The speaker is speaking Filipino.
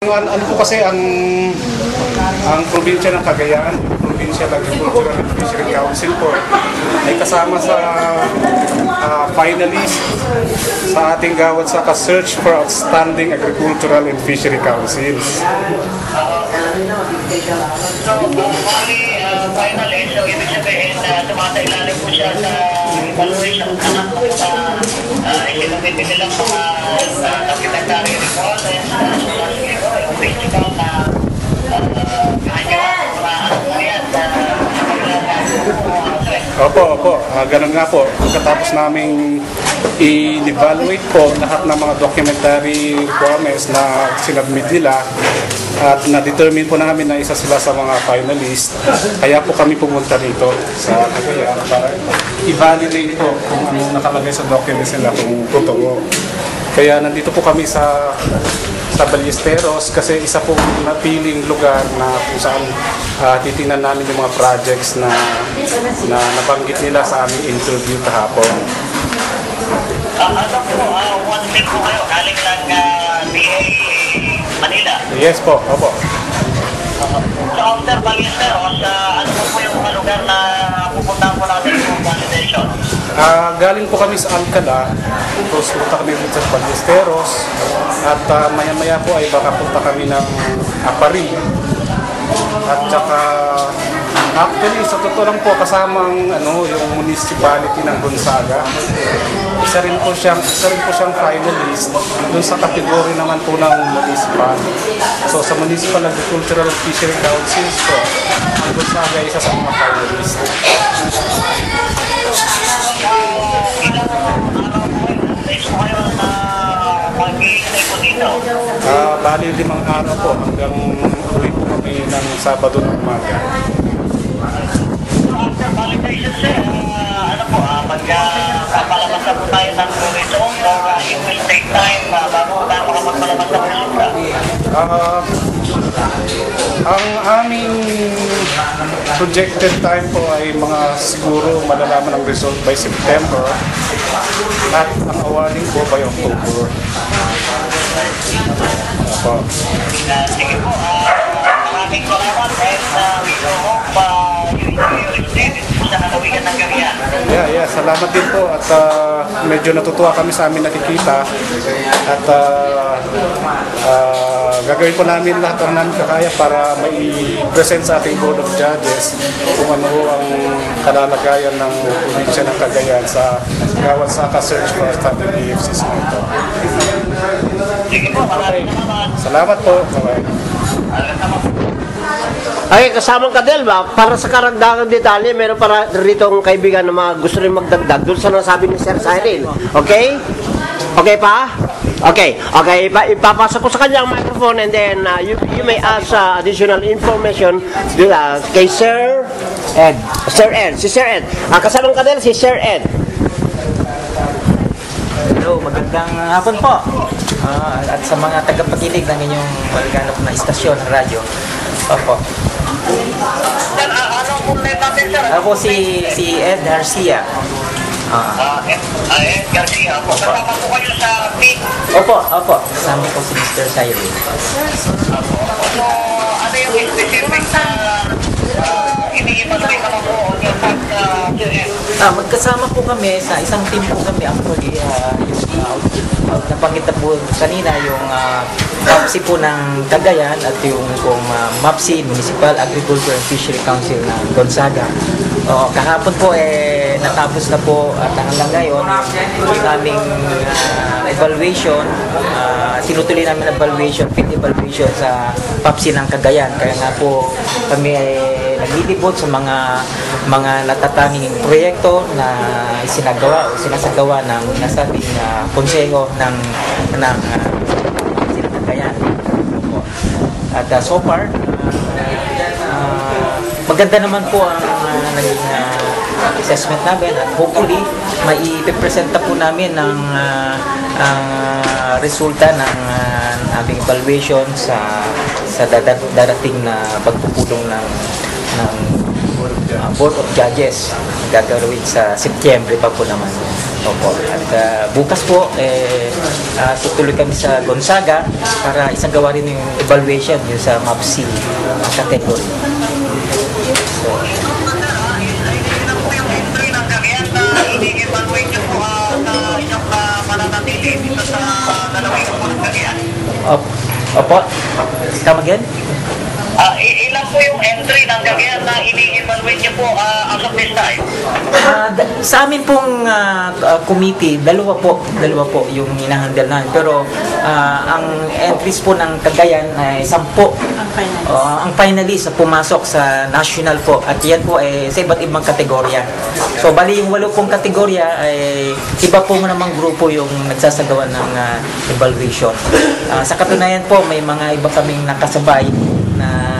Ano po kasi ang probinsya ng Cagayan, Provincial Agricultural and Fishery Council po ay kasama sa finalist sa ating Gawad Saka Search for Outstanding Agricultural and Fishery Councils. So, finalist, so ibig sabihin na tumatailalim po siya sa evaluation ng isinumiti nilang mga documentary report and yung principal na Opo. Ganun nga po. Pagkatapos naming i-evaluate po lahat ng mga documentary requirements na sinubmit nila at na-determine po namin na isa sila sa mga finalist. Kaya po kami pumunta dito sa Cagayan para i-validate po kung ano nakalagay sa documents nila kung totoo. Kaya nandito po kami sa Ballesteros kasi isa pong napiling lugar na kung saan titingnan namin yung mga projects na nabanggit nila sa aming interview kahapon. Ano po, one week po kayo, galing ng BA Manila? Yes po, opo. So after Ballesteros, ano po yung mga lugar na pupuntahan po natin yung validation? Galing po kami sa Alcala, tapos punta kami dito sa Ballesteros, at maya-maya po ay baka punta kami ng Apari. At saka, actually, sa totoo lang po, kasamang yung municipality ng Gonzaga, isa rin po siyang finalist dun sa kategory naman po ng municipal. So sa Municipal Agricultural and Fishery Councils po, ang Gonzaga ay isa sa mga finalist. Bali 5 araw po hanggang uwi po kami ng Sabado ng umaga. After validation, sir, magpapalabas na po tayo ng result or it will take time bago tayo makapagpalabas ng resulta? Ang aming projected time po ay mga siguro malalaman ang result by September at ang awarding po by October. Sige po, maraming salamat and we hope you extend sa lalawigan ng Cagayan. Yeah, salamat din po at medyo natutuwa kami sa amin nakikita at gagawin po namin lahat ang namin kakaya para mai-present sa ating Board of Judges kung ano ang kalalagayan ng probinsya ng Cagayan sa Gawad Saka Search for Outstanding AFCs na ito. Sige po, maraming salamat. Salamat po. Bye-bye. Ay, kasamang Kadel ba? Para sa karagdagang detalye, meron para rito ang kaibigan na mga gusto rin magdagdag doon sa nasabi ni Sir Cyril. Okay? Okay pa? Okay. Ipapasok ko sa kanya ang microphone and then you may ask additional information kay Sir Ed. Si Sir Ed. Kasamang Kadel, si Sir Ed. Hello, magandang hapon po. At sa mga tagapakinig ng inyong malaganap na istasyon ng radyo. Opo. Sir, anong full name natin, sir? Ako si Ed Garcia. Ed Garcia po. Kasama po kayo sa PIC? Opo. Kasama ko si Mr. Cyril. So, ano yung specific na ini-evaluate naman po yung pag-QM? Magkasama po kami sa isang team po kami actually. Nabanggit na po kanina yung MAPSI po ng Cagayan at yung MAPSI, Municipal Agricultural and Fishery Council ng Gonzaga. Kahapon po natapos na po at hanggang ngayon yung aming evaluation, tinutuloy namin evaluation, field evaluation sa MAPSI ng Cagayan. Kaya nga po kami naglilibot sa mga natatanging proyekto na isinagawa o sinasagawa ng nasabing konseho ng Cagayan. At so far, maganda naman po ang naging assessment namin at hopefully maipipresenta po namin ng resulta ng aming evaluation sa darating na pagpupulong ng Board of Judges gagawin sa Setyembre pa po naman. Opo. At bukas po, tutuloy kami sa Gonzaga para isagawa rin yung evaluation yung sa MAPC category. So, Ilan po yung entry ng Cagayan na ini-evaluate nyo po sa inyong mananatili dito sa lalawigan po ng Cagayan? Opo. Come again? Ilan po yung entry ng Cagayan na ini-evaluate nyo po as of this time? Sa amin pong committee, dalawa po yung hinahandle namin. Pero ang entries po ng Cagayan ay 10. Ang finalist na pumasok sa national po. At yan po ay sa iba't ibang kategorya. So bali yung 8 pong kategorya ay iba po namang grupo yung nagsasagawa ng evaluation. Sa katunayan po, may mga iba kaming nakasabay na